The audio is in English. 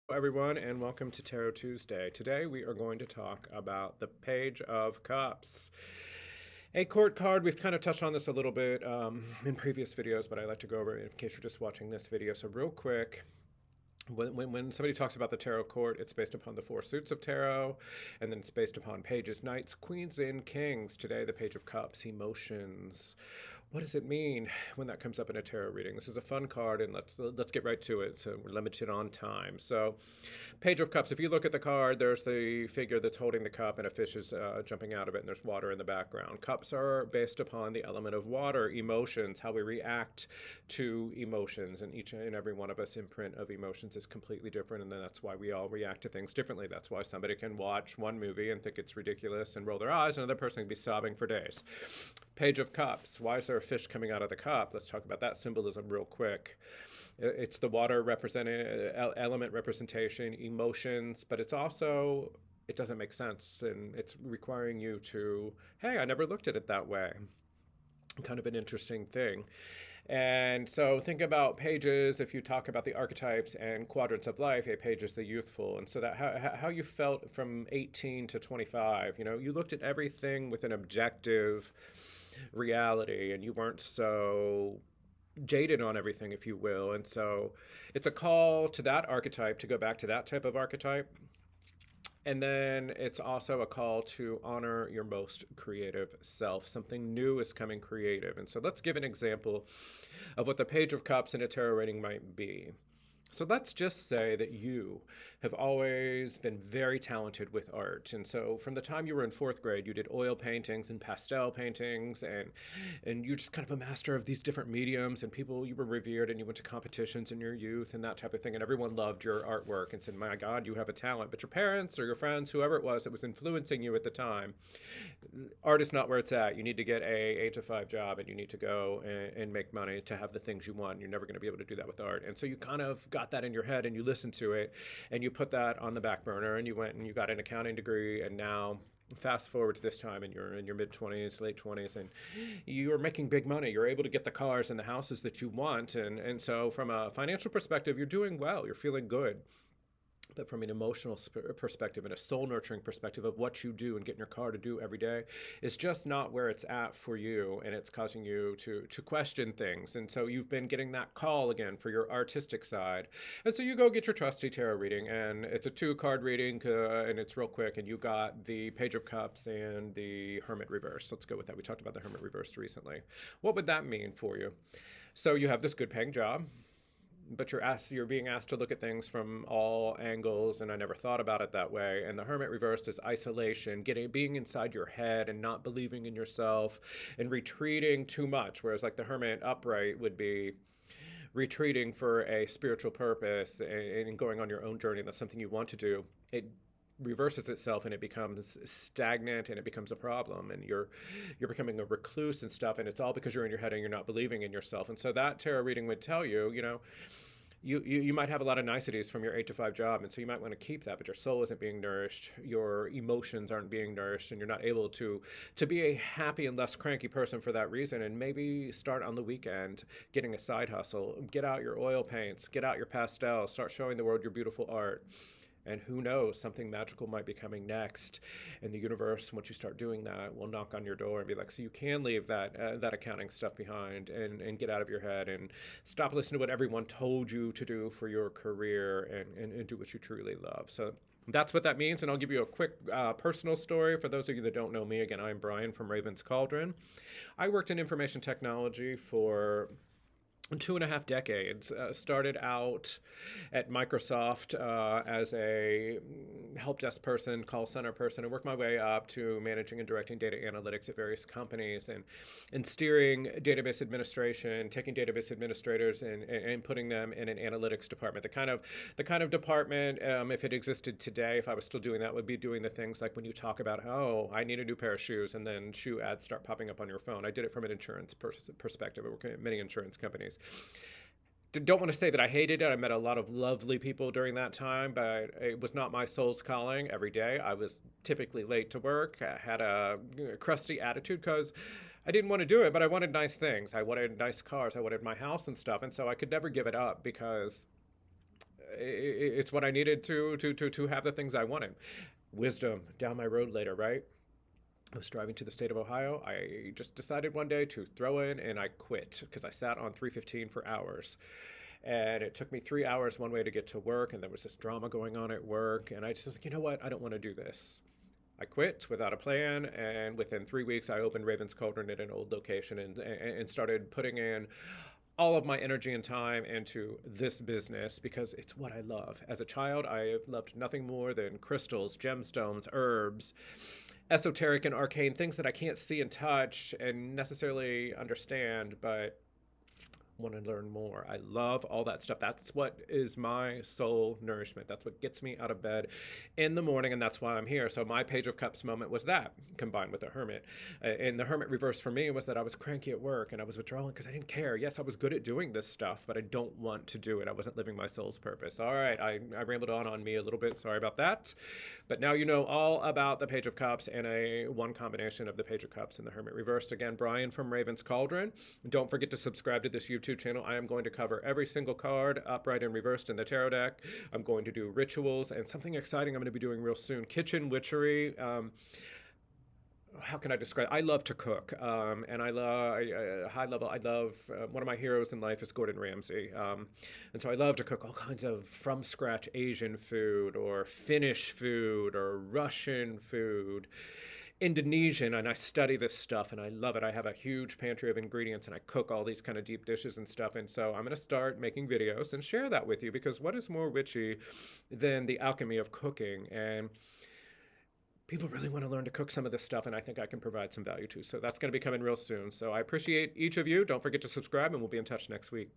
Everyone, and welcome to Tarot Tuesday. Today we are going to talk about the Page of Cups. A court card, we've kind of touched on this a little bit in previous videos, but I like to go over it in case you're just watching this video. So real quick, when somebody talks about the tarot court, it's based upon the four suits of tarot, and then it's based upon pages, knights, queens, and kings. Today, the Page of Cups, emotions. What does it mean when that comes up in a tarot reading? This is a fun card, and let's get right to it. So we're limited on time. So, Page of Cups. If you look at the card, there's the figure that's holding the cup, and a fish is jumping out of it, and there's water in the background. Cups are based upon the element of water, emotions, how we react to emotions, and each and every one of us imprint of emotions is completely different, and then that's why we all react to things differently. That's why somebody can watch one movie and think it's ridiculous and roll their eyes, and another person can be sobbing for days. Page of Cups. Why is there a fish coming out of the cup? Let's talk about that symbolism real quick. It's the water element representation, emotions, but it's also, it doesn't make sense, and it's requiring you to, hey, I never looked at it that way. Kind of an interesting thing. And so think about pages. If you talk about the archetypes and quadrants of life, a page is the youthful. And so that how you felt from 18 to 25, you looked at everything with an objective reality, and you weren't so jaded on everything, if you will. And so it's a call to that archetype, to go back to that type of archetype. And then it's also a call to honor your most creative self. Something new is coming creative. And so let's give an example of what the Page of Cups in a tarot reading might be. So let's just say that you have always been very talented with art. And so from the time you were in fourth grade, you did oil paintings and pastel paintings, and you're just kind of a master of these different mediums, and you were revered, and you went to competitions in your youth and that type of thing. And everyone loved your artwork and said, my God, you have a talent. But your parents or your friends, whoever it was that was influencing you at the time, art is not where it's at. You need to get a 8 to 5 job, and you need to go and make money to have the things you want. You're never going to be able to do that with art. And so you kind of got that in your head, and you listened to it, and you put that on the back burner, and you went and you got an accounting degree. And now fast forward to this time, and you're in your mid-20s, late 20s, and you're making big money. You're able to get the cars and the houses that you want. And so from a financial perspective, you're doing well. You're feeling good. But from an emotional perspective and a soul nurturing perspective of what you do and get in your car to do every day is just not where it's at for you, and it's causing you to question things. And so you've been getting that call again for your artistic side, and so you go get your trusty tarot reading, and it's a 2-card reading, and it's real quick, and you got the Page of Cups and the Hermit reverse. Let's go with that. We talked about the Hermit reverse recently. What would that mean for you? So you have this good paying job, but you're being asked to look at things from all angles, and I never thought about it that way. And the Hermit reversed is isolation, being inside your head and not believing in yourself and retreating too much, whereas like the Hermit upright would be retreating for a spiritual purpose and going on your own journey. That's something you want to do. It reverses itself, and it becomes stagnant, and it becomes a problem, and you're becoming a recluse and stuff, and it's all because you're in your head and you're not believing in yourself. And so that tarot reading would tell you, you might have a lot of niceties from your 8 to 5 job, and so you might want to keep that, but your soul isn't being nourished, your emotions aren't being nourished, and you're not able to be a happy and less cranky person for that reason. And maybe start on the weekend getting a side hustle. Get out your oil paints, get out your pastels, start showing the world your beautiful art. And who knows, something magical might be coming next. And the universe, once you start doing that, will knock on your door and be like, so you can leave that accounting stuff behind, and get out of your head and stop listening to what everyone told you to do for your career, and do what you truly love. So that's what that means. And I'll give you a quick personal story. For those of you that don't know me, again, I'm Brian from Raven's Cauldron. I worked in information technology for 2.5 decades. Started out at Microsoft as a help desk person, call center person, and worked my way up to managing and directing data analytics at various companies, and steering database administration, taking database administrators and putting them in an analytics department. The kind of department, if it existed today, if I was still doing that, would be doing the things like when you talk about, oh, I need a new pair of shoes, and then shoe ads start popping up on your phone. I did it from an insurance perspective. I work at many insurance companies. Don't want to say that I hated it. I met a lot of lovely people during that time, but it was not my soul's calling every day. I was typically late to work. I had a crusty attitude because I didn't want to do it, but I wanted nice things. I wanted nice cars. I wanted my house and stuff. And so I could never give it up because it's what I needed to have the things I wanted. Wisdom down my road later, right? I was driving to the state of Ohio. I just decided one day to throw in and I quit because I sat on 315 for hours. And it took me 3 hours one way to get to work. And there was this drama going on at work. And I just was like, you know what? I don't want to do this. I quit without a plan. And within 3 weeks, I opened Raven's Cauldron at an old location and started putting in all of my energy and time into this business because it's what I love. As a child, I have loved nothing more than crystals, gemstones, herbs, esoteric and arcane things that I can't see and touch and necessarily understand, but want to learn more. I love all that stuff. That's what is my soul nourishment. That's what gets me out of bed in the morning, and that's why I'm here. So my Page of Cups moment was that, combined with the Hermit. And the Hermit reverse for me was that I was cranky at work, and I was withdrawing because I didn't care. Yes, I was good at doing this stuff, but I don't want to do it. I wasn't living my soul's purpose. All right, I rambled on me a little bit. Sorry about that. But now you know all about the Page of Cups and one combination of the Page of Cups and the Hermit reversed. Again, Brian from Raven's Cauldron. Don't forget to subscribe to this YouTube channel. I am going to cover every single card, upright and reversed, in the tarot deck. I'm going to do rituals and something exciting I'm going to be doing real soon. Kitchen witchery. How can I describe? I love to cook, and I love high level. I love one of my heroes in life is Gordon Ramsay, and so I love to cook all kinds of from scratch Asian food, or Finnish food, or Russian food, Indonesian, and I study this stuff and I love it. I have a huge pantry of ingredients and I cook all these kind of deep dishes and stuff. And so I'm going to start making videos and share that with you because what is more witchy than the alchemy of cooking? And people really want to learn to cook some of this stuff, and I think I can provide some value too. So that's going to be coming real soon. So I appreciate each of you. Don't forget to subscribe, and we'll be in touch next week.